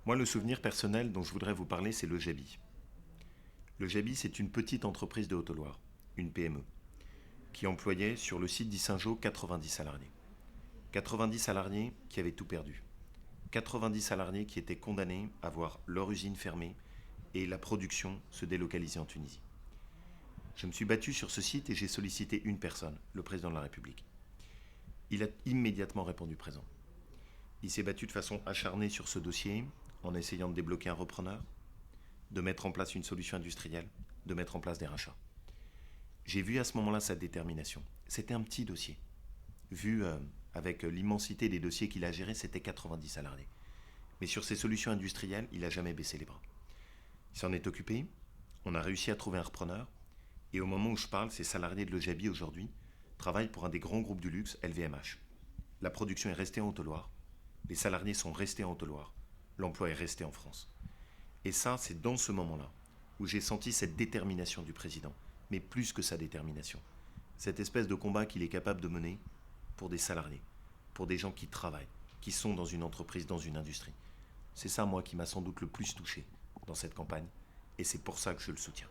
Moi, le souvenir personnel dont je voudrais vous parler, c'est le Jabi. Le Jabi, c'est une petite entreprise de Haute-Loire, une PME, qui employait sur le site d'Issingeau 90 salariés. 90 salariés qui avaient tout perdu. 90 salariés qui étaient condamnés à voir leur usine fermée et la production se délocaliser en Tunisie. Je me suis battu sur ce site et j'ai sollicité une personne, le président de la République. Il a immédiatement répondu présent. Il s'est battu de façon acharnée sur ce dossier en essayant de débloquer un repreneur, de mettre en place une solution industrielle, de mettre en place des rachats. J'ai vu à ce moment-là sa détermination. C'était un petit dossier. Vu avec l'immensité des dossiers qu'il a gérés, c'était 90 salariés. Mais sur ces solutions industrielles, il n'a jamais baissé les bras. Il s'en est occupé, on a réussi à trouver un repreneur, et au moment où je parle, ces salariés de l'Ojabi aujourd'hui travaillent pour un des grands groupes du luxe, LVMH. La production est restée en Haute-Loire, les salariés sont restés en Haute-Loire, l'emploi est resté en France. Et ça, c'est dans ce moment-là où j'ai senti cette détermination du président, mais plus que sa détermination. Cette espèce de combat qu'il est capable de mener pour des salariés, pour des gens qui travaillent, qui sont dans une entreprise, dans une industrie. C'est ça, moi, qui m'a sans doute le plus touché dans cette campagne, et c'est pour ça que je le soutiens.